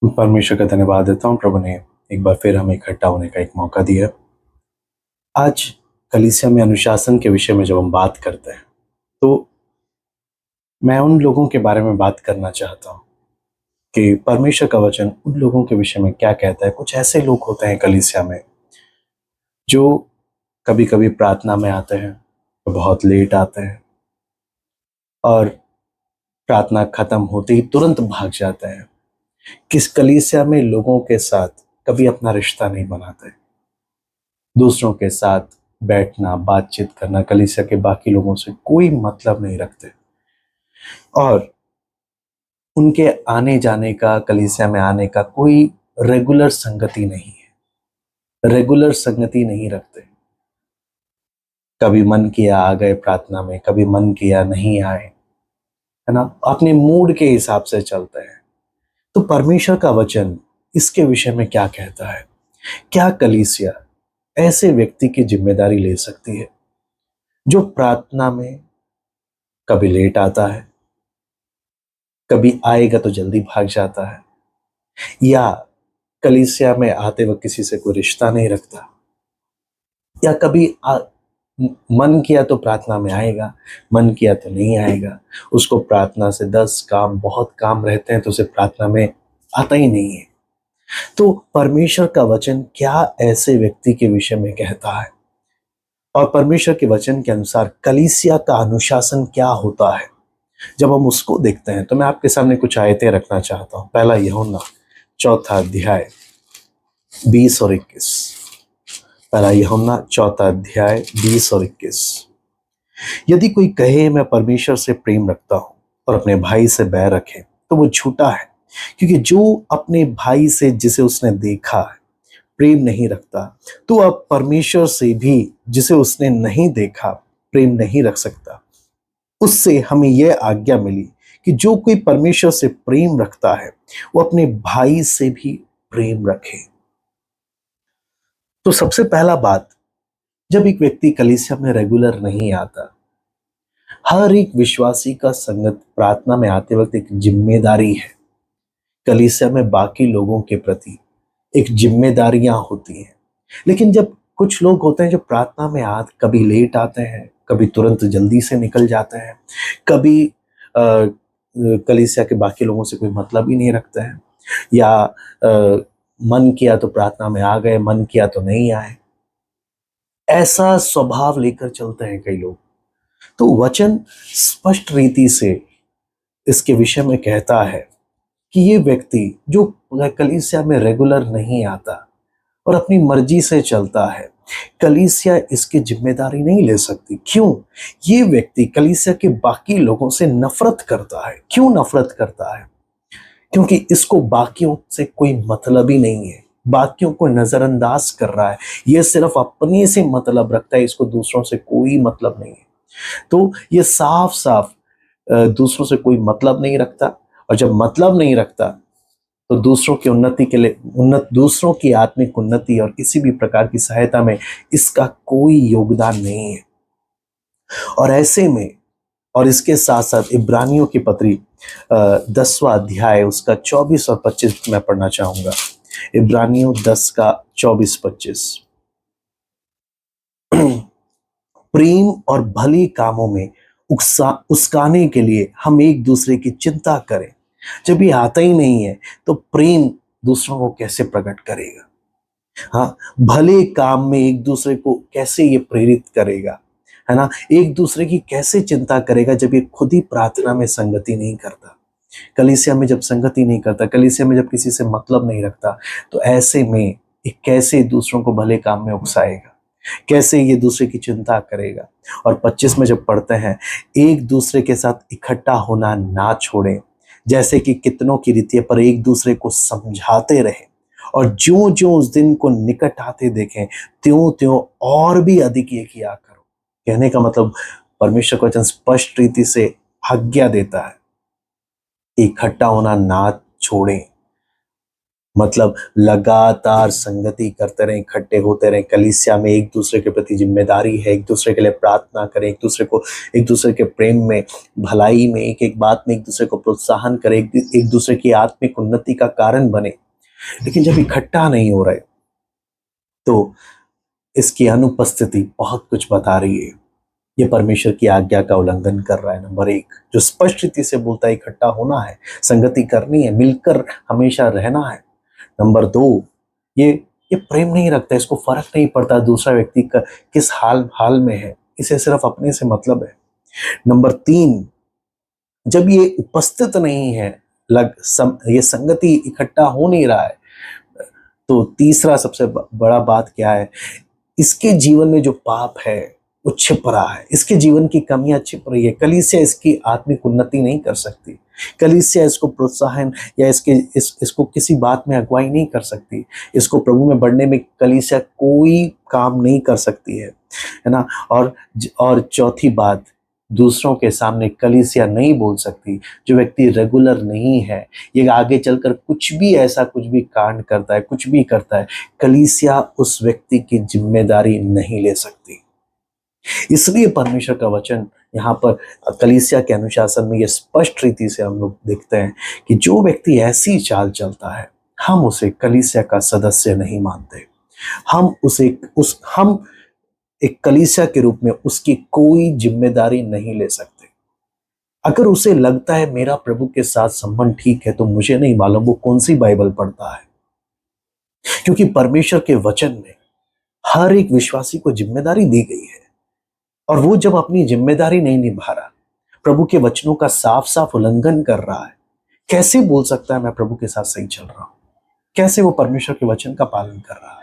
परमेश्वर का धन्यवाद देता हूँ। प्रभु ने एक बार फिर हमें इकट्ठा होने का एक मौका दिया। आज कलीसिया में अनुशासन के विषय में जब हम बात करते हैं तो मैं उन लोगों के बारे में बात करना चाहता हूँ कि परमेश्वर का वचन उन लोगों के विषय में क्या कहता है। कुछ ऐसे लोग होते हैं कलीसिया में जो कभी कभी प्रार्थना में आते हैं तो बहुत लेट आते हैं और प्रार्थना खत्म होते ही तुरंत भाग जाते हैं। किस कलीसिया में लोगों के साथ कभी अपना रिश्ता नहीं बनाते, दूसरों के साथ बैठना बातचीत करना, कलीसिया के बाकी लोगों से कोई मतलब नहीं रखते और उनके आने जाने का, कलीसिया में आने का कोई रेगुलर संगति नहीं है, रेगुलर संगति नहीं रखते। कभी मन किया आ गए प्रार्थना में, कभी मन किया नहीं आए, है ना। अपने मूड के हिसाब से चलते हैं। तो परमेश्वर का वचन इसके विषय में क्या कहता है? क्या कलीसिया ऐसे व्यक्ति की जिम्मेदारी ले सकती है जो प्रार्थना में कभी लेट आता है, कभी आएगा तो जल्दी भाग जाता है, या कलीसिया में आते वक्त किसी से कोई रिश्ता नहीं रखता, या कभी मन किया तो प्रार्थना में आएगा, मन किया तो नहीं आएगा। उसको प्रार्थना से 10 काम, बहुत काम रहते हैं तो उसे प्रार्थना में आता ही नहीं है। तो परमेश्वर का वचन क्या ऐसे व्यक्ति के विषय में कहता है और परमेश्वर के वचन के अनुसार कलीसिया का अनुशासन क्या होता है? जब हम उसको देखते हैं तो मैं आपके सामने कुछ आयतें रखना चाहता हूं। पहला यूहन्ना 4 अध्याय 20 और 21। पहला यूहन्ना 4 अध्याय 20 और 21। यदि कोई कहे मैं परमेश्वर से प्रेम रखता हूं और अपने भाई से बैर रखे तो वो झूठा है, क्योंकि जो अपने भाई से जिसे उसने देखा है प्रेम नहीं रखता तो अब परमेश्वर से भी जिसे उसने नहीं देखा प्रेम नहीं रख सकता। उससे हमें यह आज्ञा मिली कि जो कोई परमेश्वर से प्रेम रखता है वो अपने भाई से भी प्रेम रखे। तो सबसे पहला बात, जब एक व्यक्ति कलीसिया में रेगुलर नहीं आता, हर एक विश्वासी का संगत प्रार्थना में आते वक्त एक जिम्मेदारी है। कलीसिया में बाकी लोगों के प्रति एक जिम्मेदारियां होती हैं। लेकिन जब कुछ लोग होते हैं जो प्रार्थना में कभी लेट आते हैं, कभी तुरंत जल्दी से निकल जाते हैं, कभी कलीसिया के बाकी लोगों से कोई मतलब ही नहीं रखते हैं, या मन किया तो प्रार्थना में आ गए, मन किया तो नहीं आए, ऐसा स्वभाव लेकर चलते हैं कई लोग। तो वचन स्पष्ट रीति से इसके विषय में कहता है कि ये व्यक्ति जो कलीसिया में रेगुलर नहीं आता और अपनी मर्जी से चलता है, कलीसिया इसकी जिम्मेदारी नहीं ले सकती। क्यों? ये व्यक्ति कलीसिया के बाकी लोगों से नफरत करता है। क्यों नफरत करता है? क्योंकि इसको बाकियों से कोई मतलब ही नहीं है, बाकियों को नजरअंदाज कर रहा है। ये सिर्फ अपने से मतलब रखता है, इसको दूसरों से कोई मतलब नहीं है। तो ये साफ साफ दूसरों से कोई मतलब नहीं रखता, और जब मतलब नहीं रखता तो दूसरों की उन्नति के लिए, दूसरों की आत्मिक उन्नति और किसी भी प्रकार की सहायता में इसका कोई योगदान नहीं है। और ऐसे में, और इसके साथ साथ इब्रानियों की पत्री 10वां अध्याय उसका 24 और 25 मैं पढ़ना चाहूंगा। इब्रानियों 10 का 24-25। प्रेम और भली कामों में उकसाने के लिए हम एक दूसरे की चिंता करें। जब ये आता ही नहीं है तो प्रेम दूसरों को कैसे प्रकट करेगा? हाँ, भले काम में एक दूसरे को कैसे ये प्रेरित करेगा, है ना। एक दूसरे की कैसे चिंता करेगा जब ये खुद ही प्रार्थना में संगति नहीं करता, कलीसिया में जब संगति नहीं करता, कलीसिया में जब किसी से मतलब नहीं रखता, तो ऐसे में ये कैसे दूसरों को भले काम में उकसाएगा, कैसे ये दूसरे की चिंता करेगा। और 25 में जब पढ़ते हैं, एक दूसरे के साथ इकट्ठा होना ना छोड़ें, जैसे कि कितनों की रीति है, पर एक दूसरे को समझाते रहें, और ज्यों ज्यों उस दिन को निकट आते देखें त्यों त्यों और भी अधिक ये किया करो। कहने का मतलब, परमेश्वर का वचन स्पष्ट रीति से आज्ञा देता है, इकट्ठा होना ना छोड़ें। मतलब लगातार संगति करते रहें, इकट्ठे होते रहें कलीसिया में, एक दूसरे के प्रति जिम्मेदारी है, एक दूसरे के लिए प्रार्थना करें, एक दूसरे के प्रेम में, भलाई में, एक एक बात में एक दूसरे को प्रोत्साहन करें, एक दूसरे की आत्मिक उन्नति का कारण बने। लेकिन जब इकट्ठा नहीं हो रहे तो इसकी अनुपस्थिति बहुत कुछ बता रही है। ये परमेश्वर की आज्ञा का उल्लंघन कर रहा है। नंबर एक, जो स्पष्ट रीति से बोलता है इकट्ठा होना है, संगति करनी है, मिलकर हमेशा रहना है। नंबर दो, ये ये प्रेम नहीं रखता, इसको फर्क नहीं पड़ता दूसरा व्यक्ति का किस हाल हाल में है, इसे सिर्फ अपने से मतलब है। नंबर तीन, जब ये उपस्थित नहीं है, ये संगति इकट्ठा हो नहीं रहा है, तो तीसरा सबसे बड़ा बात क्या है, इसके जीवन में जो पाप है वो छिप रहा है, इसके जीवन की कमियां छिप रही है। कलीसिया इसकी आत्मिक उन्नति नहीं कर सकती, कलीसिया इसको प्रोत्साहन या इसको किसी बात में अगुवाई नहीं कर सकती, इसको प्रभु में बढ़ने में कलीसिया कोई काम नहीं कर सकती है ना। और चौथी बात, दूसरों के सामने कलीसिया नहीं बोल सकती। जो व्यक्ति रेगुलर नहीं है, ये आगे चलकर कुछ भी कांड करता है, कुछ भी करता है, कलीसिया उस व्यक्ति की जिम्मेदारी नहीं ले सकती। इसलिए परमेश्वर का वचन यहाँ पर कलीसिया के अनुशासन में ये स्पष्ट रीति से हम लोग देखते हैं कि जो व्यक्ति ऐसी चाल चलता है, हम उसे कलीसिया का सदस्य नहीं मानते। हम एक कलीसिया के रूप में उसकी कोई जिम्मेदारी नहीं ले सकते। अगर उसे लगता है मेरा प्रभु के साथ संबंध ठीक है, तो मुझे नहीं मालूम वो कौन सी बाइबल पढ़ता है। क्योंकि परमेश्वर के वचन में हर एक विश्वासी को जिम्मेदारी दी गई है, और वो जब अपनी जिम्मेदारी नहीं निभा रहा, प्रभु के वचनों का साफ साफ उल्लंघन कर रहा है, कैसे बोल सकता है मैं प्रभु के साथ सही चल रहा हूं? कैसे वो परमेश्वर के वचन का पालन कर रहा है?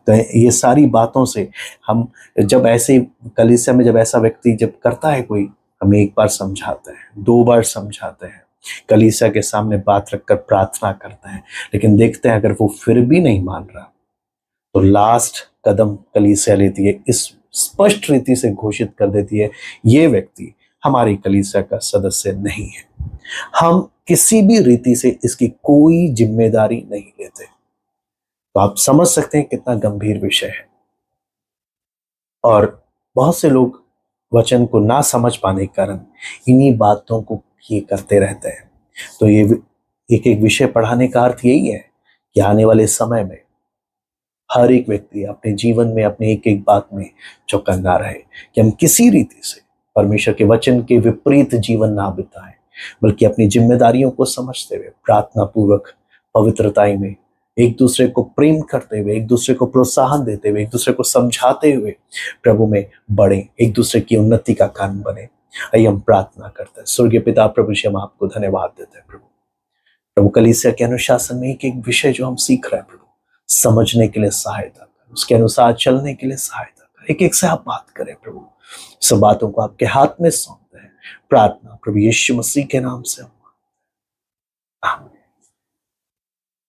तो ये सारी बातों से हम जब ऐसे कलीसिया में जब ऐसा व्यक्ति जब करता है कोई, हम एक बार समझाते हैं, दो बार समझाते हैं, कलीसिया के सामने बात रखकर प्रार्थना करते हैं, लेकिन देखते हैं अगर वो फिर भी नहीं मान रहा, तो लास्ट कदम कलीसिया लेती है, इस स्पष्ट रीति से घोषित कर देती है, ये व्यक्ति हमारी कलीसिया का सदस्य नहीं है, हम किसी भी रीति से इसकी कोई जिम्मेदारी नहीं लेते। तो आप समझ सकते हैं कितना गंभीर विषय है। और बहुत से लोग वचन को ना समझ पाने के कारण इन्हीं बातों को ये करते रहते हैं। तो ये एक एक विषय पढ़ाने का अर्थ यही है कि आने वाले समय में हर एक व्यक्ति अपने जीवन में अपने एक एक बात में चौकन्ना रहे कि हम किसी रीति से परमेश्वर के वचन के विपरीत जीवन ना बिताएं, बल्कि अपनी जिम्मेदारियों को समझते हुए प्रार्थना पूर्वक पवित्रताई में एक दूसरे को प्रेम करते हुए, एक दूसरे को प्रोत्साहन देते हुए, एक दूसरे को समझाते हुए प्रभु में बढ़े, एक दूसरे की उन्नति का कारण बने। आइए हम प्रार्थना करते हैं। स्वर्गीय पिता प्रभु जी, हम आपको धन्यवाद देते हैं प्रभु कलीसिया के अनुशासन में एक एक विषय जो हम सीख रहे हैं प्रभु, समझने के लिए सहायता कर, उसके अनुसार चलने के लिए सहायता कर, एक एक से आप बात करें प्रभु। सब बातों को आपके हाथ में सौंपते हैं। प्रार्थना प्रभु यीशु मसीह के नाम से